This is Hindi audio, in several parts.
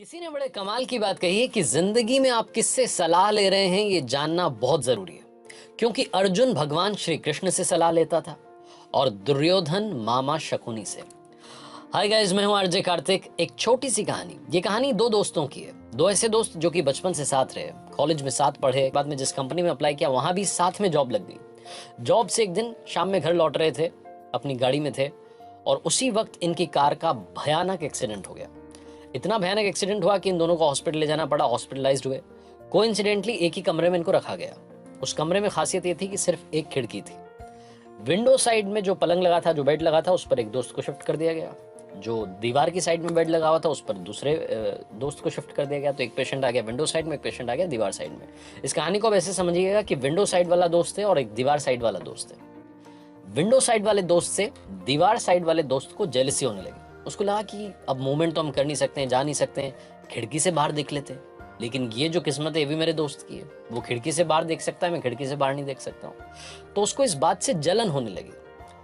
किसी ने बड़े कमाल की बात कही है कि जिंदगी में आप किससे सलाह ले रहे हैं ये जानना बहुत जरूरी है। क्योंकि अर्जुन भगवान श्री कृष्ण से सलाह लेता था और दुर्योधन मामा शकुनी से। हाय गाइस, मैं हूं आरजे कार्तिक। एक छोटी सी कहानी। ये कहानी दो दोस्तों की है। दो ऐसे दोस्त जो कि बचपन से साथ रहे, कॉलेज में साथ पढ़े, बाद में जिस कंपनी में अप्लाई किया वहां भी साथ में जॉब लग गई। जॉब से एक दिन शाम में घर लौट रहे थे, अपनी गाड़ी में थे और उसी वक्त इनकी कार का भयानक एक्सीडेंट हो गया। इतना भयानक एक्सीडेंट हुआ कि इन दोनों को हॉस्पिटल ले जाना पड़ा। हॉस्पिटलाइज्ड हुए। कोइंसिडेंटली एक ही कमरे में इनको रखा गया। उस कमरे में खासियत ये थी कि सिर्फ एक खिड़की थी। विंडो साइड में जो पलंग लगा था, जो बेड लगा था, उस पर एक दोस्त को शिफ्ट कर दिया गया। जो दीवार की साइड में बेड लगा हुआ था उस पर दूसरे दोस्त को शिफ्ट कर दिया गया। तो एक पेशेंट आ गया विंडो साइड में, एक पेशेंट आ गया दीवार साइड में। इस कहानी को अब ऐसे समझिएगा कि विंडो साइड वाला दोस्त है और एक दीवार साइड वाला दोस्त है। विंडो साइड वाले दोस्त से दीवार साइड वाले दोस्त को जेलसी होने लगी। उसको लगा कि अब मूवमेंट तो हम कर नहीं सकते हैं, जा नहीं सकते हैं, खिड़की से बाहर देख लेते हैं। लेकिन ये जो किस्मत है ये भी मेरे दोस्त की है। वो खिड़की से बाहर देख सकता है, मैं खिड़की से बाहर नहीं देख सकता हूँ। तो उसको इस बात से जलन होने लगी।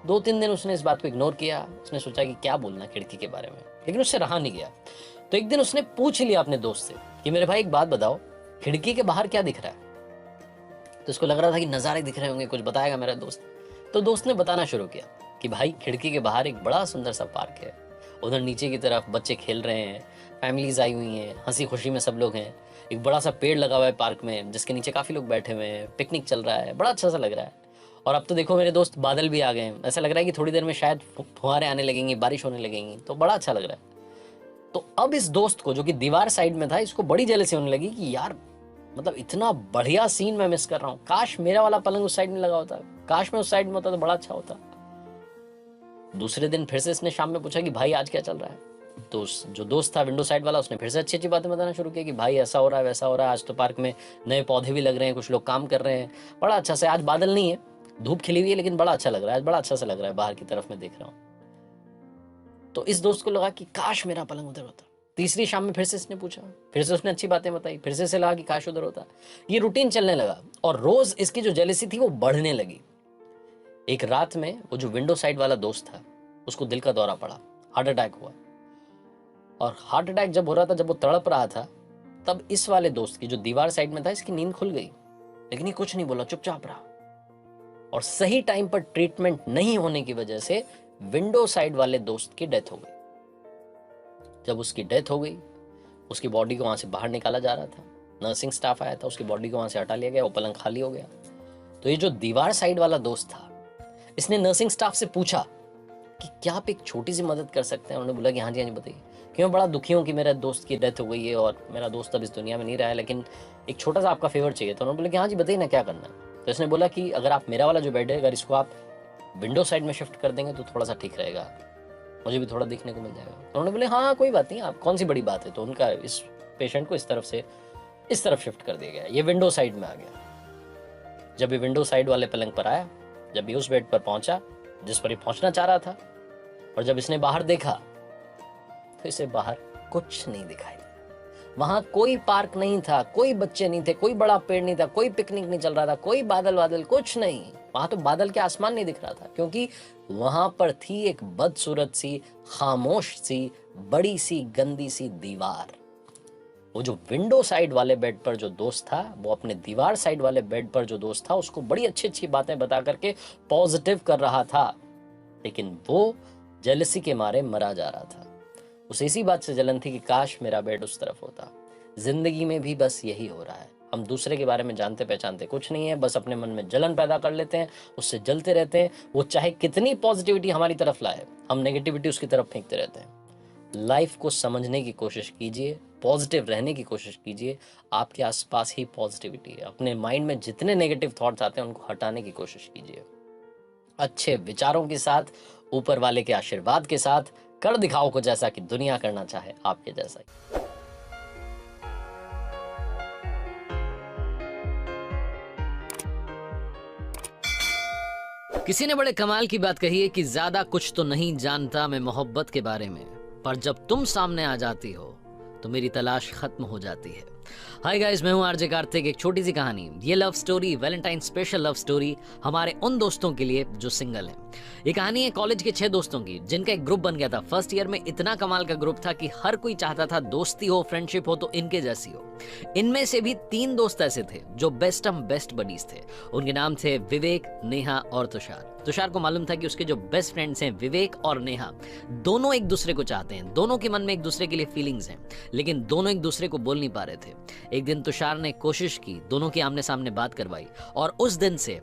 2-3 दिन उसने इस बात को इग्नोर किया। उसने सोचा कि क्या बोलना खिड़की के बारे में, लेकिन उससे रहा नहीं गया। तो एक दिन उसने पूछ लिया अपने दोस्त से कि मेरे भाई एक बात बताओ, खिड़की के बाहर क्या दिख रहा है। तो उसको लग रहा था कि नज़ारे दिख रहे होंगे, कुछ बताएगा मेरा दोस्त। तो दोस्त ने बताना शुरू किया कि भाई खिड़की के बाहर एक बड़ा सुंदर सा पार्क है। उधर नीचे की तरफ बच्चे खेल रहे हैं, फैमिलीज आई हुई हैं, हंसी खुशी में सब लोग हैं। एक बड़ा सा पेड़ लगा हुआ है पार्क में जिसके नीचे काफ़ी लोग बैठे हुए हैं, पिकनिक चल रहा है, बड़ा अच्छा सा लग रहा है। और अब तो देखो मेरे दोस्त, बादल भी आ गए हैं। ऐसा लग रहा है कि थोड़ी देर में शायद फुहारें आने लगेंगी, बारिश होने लगेंगी, तो बड़ा अच्छा लग रहा है। तो अब इस दोस्त को जो कि दीवार साइड में था, इसको बड़ी जेलसी होने लगी कि यार मतलब इतना बढ़िया सीन मैं मिस कर रहा हूँ। काश मेरा वाला पलंग उस साइड में लगा होता, काश मैं उस साइड में होता तो बड़ा अच्छा होता। दूसरे दिन फिर से इसने शाम में पूछा कि भाई आज क्या चल रहा है। तो जो दोस्त था विंडो साइड वाला, उसने फिर से अच्छी अच्छी बातें बताना शुरू किया कि भाई ऐसा हो रहा है, वैसा हो रहा है, आज तो पार्क में नए पौधे भी लग रहे हैं, कुछ लोग काम कर रहे हैं, बड़ा अच्छा से। आज बादल नहीं है, धूप खिली हुई है, लेकिन बड़ा अच्छा लग रहा है, आज बड़ा अच्छा सा लग रहा है, बाहर की तरफ मैं देख रहा हूँ। तो इस दोस्त को लगा कि काश मेरा पलंग उधर होता। तीसरी शाम में फिर से इसने पूछा, फिर से उसने अच्छी बातें बताई, फिर से लगा कि काश उधर होता। ये रूटीन चलने लगा और रोज इसकी जो जेलसी थी वो बढ़ने लगी। एक रात में वो जो विंडो साइड वाला दोस्त था उसको दिल का दौरा पड़ा, हार्ट अटैक हुआ। और हार्ट अटैक जब हो रहा था, जब वो तड़प रहा था, तब इस वाले दोस्त की जो दीवार साइड में था, इसकी नींद खुल गई। लेकिन ये कुछ नहीं बोला, चुपचाप रहा। और सही टाइम पर ट्रीटमेंट नहीं होने की वजह से विंडो साइड वाले दोस्त की डेथ हो गई। जब उसकी डेथ हो गई, उसकी बॉडी को वहां से बाहर निकाला जा रहा था, नर्सिंग स्टाफ आया था, उसकी बॉडी को वहां से हटा लिया गया, वो पलंग खाली हो गया। तो ये जो दीवार साइड वाला दोस्त था, इसने नर्सिंग स्टाफ से पूछा कि क्या आप एक छोटी सी मदद कर सकते हैं। उन्होंने बोला कि हाँ जी बताइए। कि मैं बड़ा दुखी हूँ कि मेरे दोस्त की डेथ हो गई है और मेरा दोस्त अब इस दुनिया में नहीं रहा है, लेकिन एक छोटा सा आपका फेवर चाहिए। तो उन्होंने बोला कि हाँ जी बताइए ना, क्या करना है। तो इसने बोला कि अगर आप मेरा वाला जो बेड है, अगर इसको आप विंडो साइड में शिफ्ट कर देंगे तो थोड़ा सा ठीक रहेगा, मुझे भी थोड़ा देखने को मिल जाएगा। तो उन्होंने बोले हाँ कोई बात नहीं, आप कौन सी बड़ी बात है। तो उनका इस पेशेंट को इस तरफ से इस तरफ शिफ्ट कर दिया गया। ये विंडो साइड में आ गया। जब ये विंडो साइड वाले पलंग पर आया, जब ये उस बेड पर पहुंचा जिस पर ये पहुंचना चाह रहा था, और जब इसने बाहर देखा तो इसे बाहर कुछ नहीं दिखाई। वहां कोई पार्क नहीं था, कोई बच्चे नहीं थे, कोई बड़ा पेड़ नहीं था, कोई पिकनिक नहीं चल रहा था, कोई बादल बादल कुछ नहीं। वहां तो बादल के आसमान नहीं दिख रहा था, क्योंकि वहां पर थी एक बदसूरत सी, खामोश सी, बड़ी सी, गंदी सी दीवार। वो जो विंडो साइड वाले बेड पर जो दोस्त था, वो अपने दीवार साइड वाले बेड पर जो दोस्त था उसको बड़ी अच्छी अच्छी बातें बता करके पॉजिटिव कर रहा था, लेकिन वो जेलसी के मारे मरा जा रहा था। उसे इसी बात से जलन थी कि काश मेरा बेड उस तरफ होता। जिंदगी में भी बस यही हो रहा है। हम दूसरे के बारे में जानते पहचानते कुछ नहीं है, बस अपने मन में जलन पैदा कर लेते हैं, उससे जलते रहते हैं। वो चाहे कितनी पॉजिटिविटी हमारी तरफ लाए, हम नेगेटिविटी उसकी तरफ फेंकते रहते हैं। लाइफ को समझने की कोशिश कीजिए, पॉजिटिव रहने की कोशिश कीजिए। आपके आसपास ही पॉजिटिविटी है। अपने माइंड में जितने नेगेटिव थॉट्स आते हैं उनको हटाने की कोशिश कीजिए। अच्छे विचारों के साथ, ऊपर वाले के आशीर्वाद के साथ कर दिखाओ कुछ ऐसा कि दुनिया करना चाहे आपके जैसा ही। किसी ने बड़े कमाल की बात कही है कि ज्यादा कुछ तो नहीं जानता मैं मोहब्बत के बारे में, पर जब तुम सामने आ जाती हो तो मेरी तलाश खत्म हो जाती है। हाय गाइस, मैं हूं आरजे कार्तिक। एक छोटी सी कहानी, ये love story Valentine special love story हमारे उन दोस्तों के लिए जो सिंगल हैं। ये कहानी है कॉलेज के 6 दोस्तों की, जिनका एक ग्रुप बन गया था। फर्स्ट ईयर में इतना कमाल का ग्रुप था कि हर कोई चाहता था दोस्ती हो, फ्रेंडशिप हो तो इनके जैसी हो। इनमें से भी 3 दोस्त ऐसे थे जो बेस्ट बडीज थे। उनके नाम थे विवेक, नेहा और तुषार। तुषार को मालूम था कि उसके जो बेस्ट फ्रेंड्स हैं विवेक और नेहा, दोनों एक दूसरे को चाहते हैं, दोनों के मन में एक दूसरे के लिए फीलिंग्स हैं, लेकिन दोनों एक दूसरे को बोल नहीं पा रहे थे। एक दिन तुषार ने कोशिश की, दोनों की आमने सामने बात करवाई और उस दिन से